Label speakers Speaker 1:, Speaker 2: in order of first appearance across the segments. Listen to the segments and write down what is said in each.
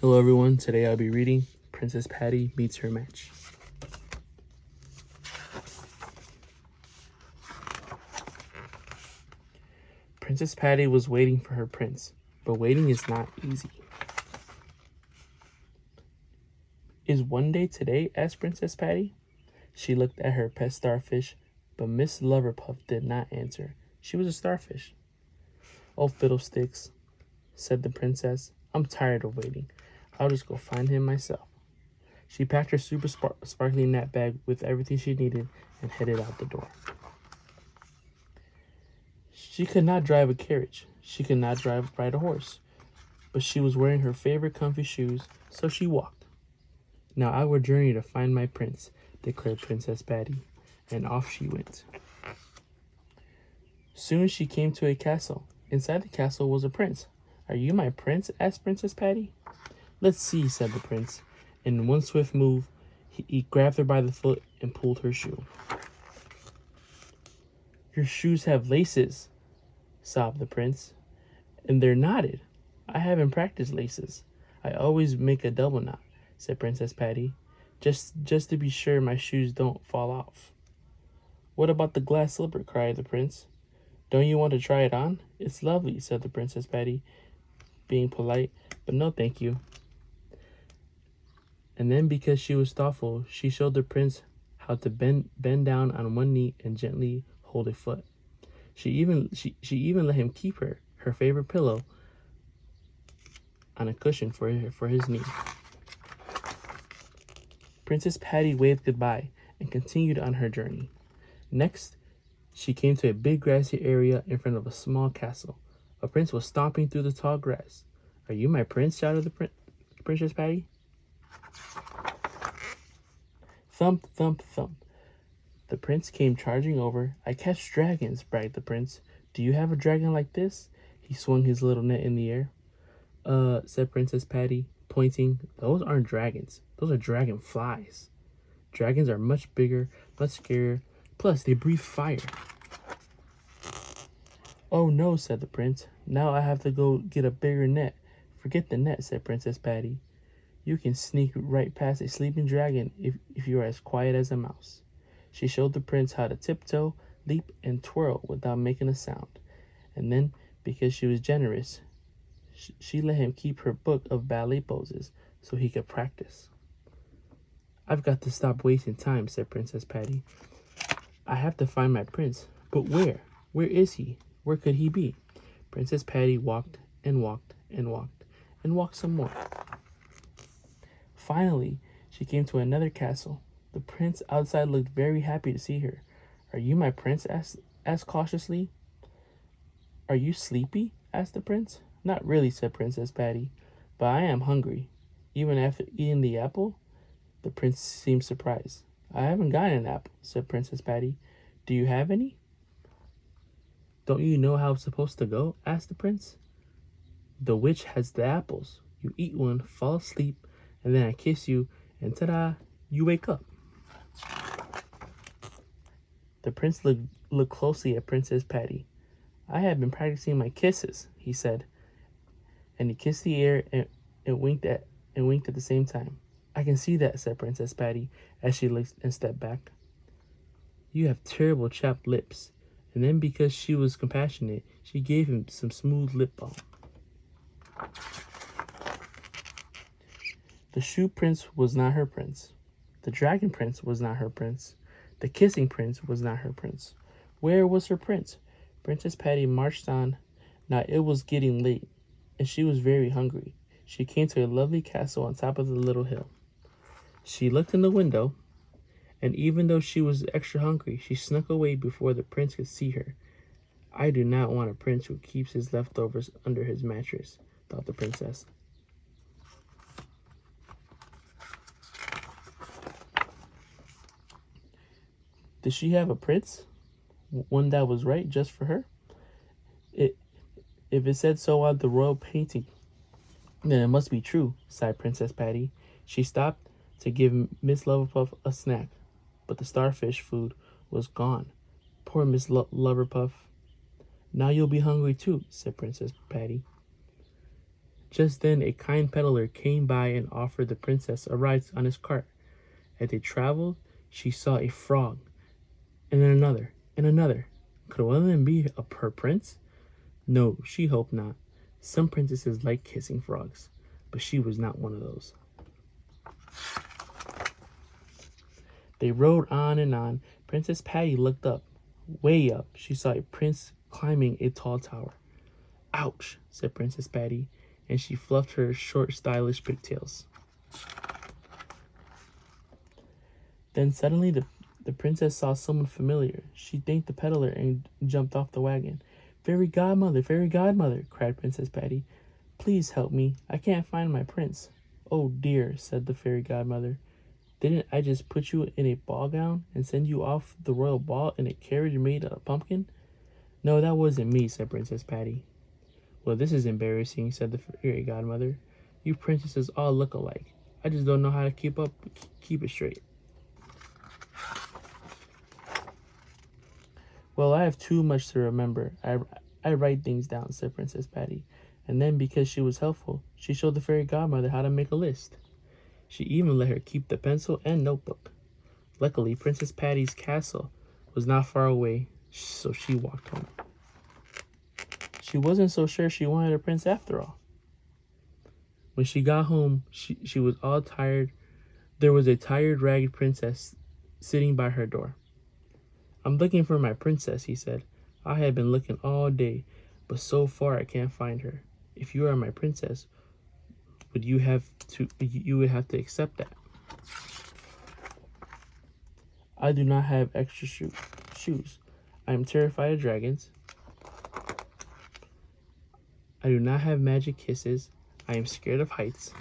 Speaker 1: Hello everyone, today I'll be reading Princess Patty Meets Her Match. Princess Patty was waiting for her prince, but waiting is not easy. Is one day today? Asked Princess Patty. She looked at her pet starfish, but Miss Loverpuff did not answer. She was a starfish. Oh, fiddlesticks, said the princess. I'm tired of waiting. I'll just go find him myself. She packed her super sparkly net bag with everything she needed and headed out the door. She could not drive a carriage. She could not ride a horse. But she was wearing her favorite comfy shoes, so she walked. Now I will journey to find my prince, declared Princess Patty, and off she went. Soon she came to a castle. Inside the castle was a prince. Are you my prince? Asked Princess Patty. Let's see, said the prince. In one swift move, he grabbed her by the foot and pulled her shoe. Your shoes have laces, sobbed the prince. And they're knotted. I haven't practiced laces. I always make a double knot, said Princess Patty, just to be sure my shoes don't fall off. What about the glass slipper? Cried the prince. Don't you want to try it on? It's lovely, said the Princess Patty, being polite, but no thank you. And then, because she was thoughtful, she showed the prince how to bend down on one knee and gently hold a foot. She even let him keep her favorite pillow on a cushion for his knee. Princess Patty waved goodbye and continued on her journey. Next, she came to a big grassy area in front of a small castle. A prince was stomping through the tall grass. Are you my prince? Shouted the Princess Patty. Thump, thump, thump. The prince came charging over. I catch dragons, bragged the prince. Do you have a dragon like this? He swung his little net in the air. Said Princess Patty, pointing. Those aren't dragons. Those are dragonflies. Dragons are much bigger, much scarier. Plus, they breathe fire. Oh no, said the prince. Now I have to go get a bigger net. Forget the net, said Princess Patty. You can sneak right past a sleeping dragon if you are as quiet as a mouse. She showed the prince how to tiptoe, leap, and twirl without making a sound. And then, because she was generous, she let him keep her book of ballet poses so he could practice. I've got to stop wasting time, said Princess Patty. I have to find my prince. But where? Where is he? Where could he be? Princess Patty walked and walked and walked and walked some more. Finally, she came to another castle. The prince outside looked very happy to see her. Are you my prince? asked cautiously. Are you sleepy? Asked the prince. Not really, said Princess Patty, but I am hungry. Even after eating the apple? The prince seemed surprised. I haven't gotten an apple, said Princess Patty. Do you have any? Don't you know how it's supposed to go? Asked the prince. The witch has the apples. You eat one, fall asleep, and then I kiss you, and ta-da, you wake up. The prince looked closely at Princess Patty. I have been practicing my kisses, he said, and he kissed the air and winked at the same time. I can see that, said Princess Patty as she looked and stepped back. You have terrible chapped lips. And then, because she was compassionate, she gave him some smooth lip balm. The shoe prince was not her prince. The dragon prince was not her prince. The kissing prince was not her prince. Where was her prince? Princess Patty marched on. Now it was getting late, and she was very hungry. She came to a lovely castle on top of the little hill. She looked in the window, and even though she was extra hungry, she snuck away before the prince could see her. I do not want a prince who keeps his leftovers under his mattress, thought the princess. Did she have a prince? One that was right just for her? If it said so on the royal painting, then it must be true, sighed Princess Patty. She stopped to give Miss Loverpuff a snack, but the starfish food was gone. Poor Miss Loverpuff. Now you'll be hungry too, said Princess Patty. Just then a kind peddler came by and offered the princess a ride on his cart. As they traveled, she saw a frog, and then another, and another. Could one of them be her prince? No, she hoped not. Some princesses like kissing frogs, but she was not one of those. They rode on and on. Princess Patty looked up. Way up, she saw a prince climbing a tall tower. Ouch, said Princess Patty, and she fluffed her short, stylish pigtails. Then suddenly the princess saw someone familiar. She thanked the peddler and jumped off the wagon. Fairy godmother, cried Princess Patty. Please help me. I can't find my prince. Oh dear, said the fairy godmother. Didn't I just put you in a ball gown and send you off the royal ball in a carriage made of pumpkin? No, that wasn't me, said Princess Patty. Well, this is embarrassing, said the fairy godmother. You princesses all look alike. I just don't know how to keep it straight. Well, I have too much to remember. I write things down, said Princess Patty. And then, because she was helpful, she showed the fairy godmother how to make a list. She even let her keep the pencil and notebook. Luckily, Princess Patty's castle was not far away, so she walked home. She wasn't so sure she wanted a prince after all. When she got home, she was all tired. There was a tired, ragged princess sitting by her door. I'm looking for my princess, he said. I have been looking all day, but so far I can't find her. If you are my princess, you would have to accept that. I do not have extra shoes. I am terrified of dragons. I do not have magic kisses. I am scared of heights.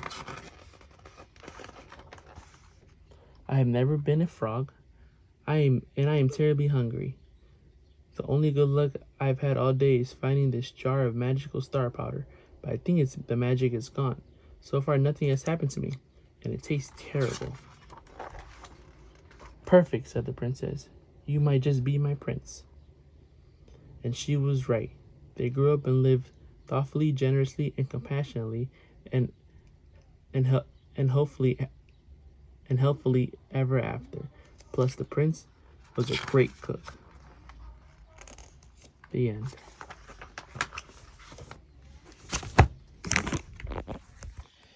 Speaker 1: I have never been a frog. I am terribly hungry. The only good luck I've had all day is finding this jar of magical star powder, but I think the magic is gone. So far, nothing has happened to me, and it tastes terrible. Perfect, said the princess. You might just be my prince. And she was right. They grew up and lived thoughtfully, generously, and compassionately, and hopefully ever after. Plus, the prince was a great cook. The end.